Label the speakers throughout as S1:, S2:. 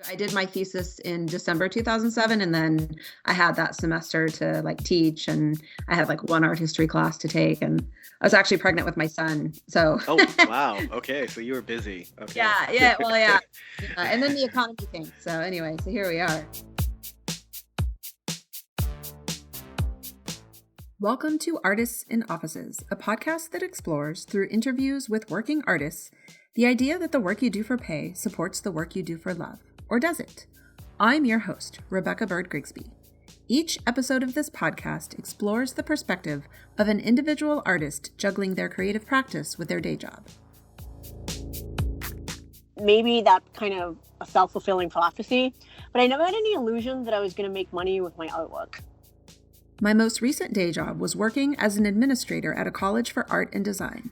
S1: I did my thesis in December 2007, and then I had that semester to teach, and I had one art history class to take, and I was actually pregnant with my son. So
S2: Oh, wow. Okay, so you were busy. Okay.
S1: yeah, well, yeah. And then the economy came. So anyway, so here we are. Welcome to Artists in Offices, a podcast that explores, through interviews with working artists, the idea that the work you do for pay supports the work you do for love. Or does it? I'm your host, Rebecca Bird Grigsby. Each episode of this podcast explores the perspective of an individual artist juggling their creative practice with their day job.
S3: Maybe that kind of a self-fulfilling prophecy, but I never had any illusion that I was going to make money with my artwork.
S1: My most recent day job was working as an administrator at a college for art and design.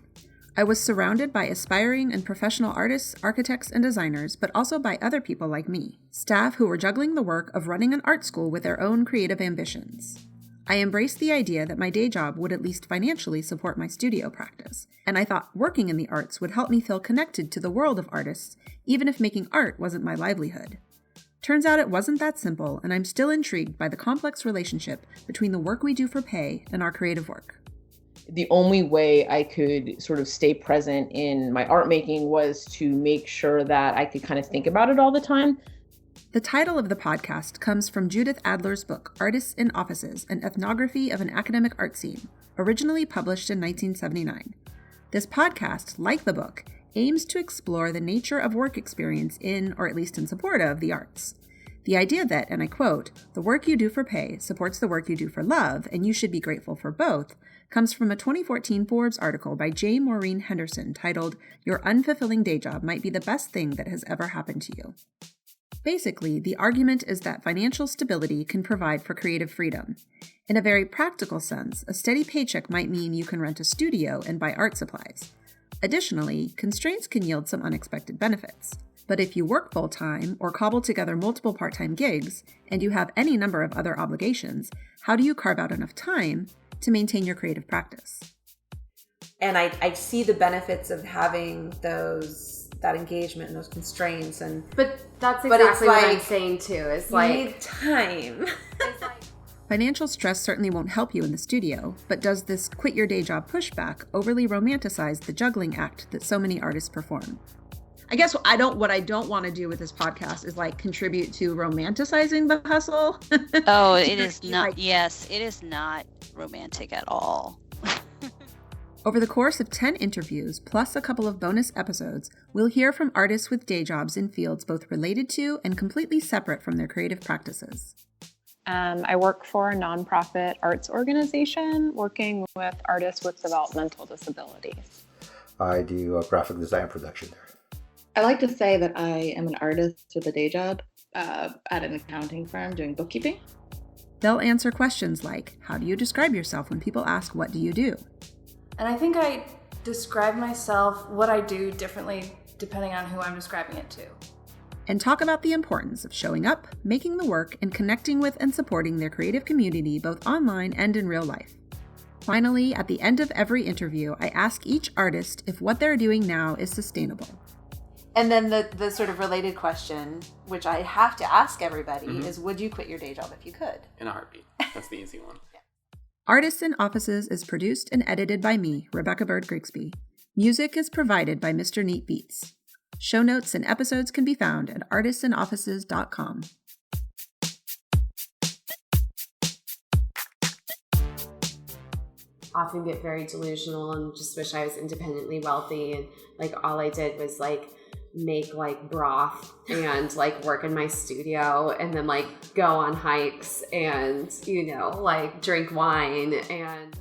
S1: I was surrounded by aspiring and professional artists, architects, and designers, but also by other people like me, staff who were juggling the work of running an art school with their own creative ambitions. I embraced the idea that my day job would at least financially support my studio practice, and I thought working in the arts would help me feel connected to the world of artists, even if making art wasn't my livelihood. Turns out it wasn't that simple, and I'm still intrigued by the complex relationship between the work we do for pay and our creative work.
S4: The only way I could sort of stay present in my art making was to make sure that I could kind of think about it all the time.
S1: The title of the podcast comes from Judith Adler's book, Artists in Offices, an ethnography of an academic art scene, originally published in 1979. This podcast, like the book, aims to explore the nature of work experience in, or at least in support of, the arts. The idea that, and I quote, "the work you do for pay supports the work you do for love, and you should be grateful for both," comes from a 2014 Forbes article by J. Maureen Henderson titled, "Your Unfulfilling Day Job Might Be the Best Thing That Has Ever Happened to You." Basically, the argument is that financial stability can provide for creative freedom. In a very practical sense, a steady paycheck might mean you can rent a studio and buy art supplies. Additionally, constraints can yield some unexpected benefits. But if you work full-time or cobble together multiple part-time gigs, and you have any number of other obligations, how do you carve out enough time to maintain your creative practice?
S5: And I see the benefits of having that engagement and those constraints.
S6: But that's exactly what I'm saying too. It's
S5: you need time.
S1: Financial stress certainly won't help you in the studio, but does this quit your day job pushback overly romanticize the juggling act that so many artists perform? I guess what I don't want to do with this podcast is contribute to romanticizing the hustle.
S7: Oh, it is not. Yes, it is not romantic at all.
S1: Over the course of 10 interviews, plus a couple of bonus episodes, we'll hear from artists with day jobs in fields both related to and completely separate from their creative practices.
S8: I work for a nonprofit arts organization working with artists with developmental disabilities.
S9: I do graphic design production there.
S10: I like to say that I am an artist with a day job at an accounting firm doing bookkeeping.
S1: They'll answer questions like, how do you describe yourself when people ask, what do you do?
S6: And I think I describe myself, what I do, differently depending on who I'm describing it to.
S1: And talk about the importance of showing up, making the work, and connecting with and supporting their creative community both online and in real life. Finally, at the end of every interview, I ask each artist if what they're doing now is sustainable.
S5: And then the sort of related question, which I have to ask everybody, is would you quit your day job if you could?
S11: In a heartbeat. That's the easy one.
S5: Yeah.
S1: Artists in Offices is produced and edited by me, Rebecca Bird Grigsby. Music is provided by Mr. Neat Beats. Show notes and episodes can be found at artistinoffices.com.
S12: Often get very delusional and just wish I was independently wealthy, and all I did was make broth and work in my studio and then go on hikes and drink wine and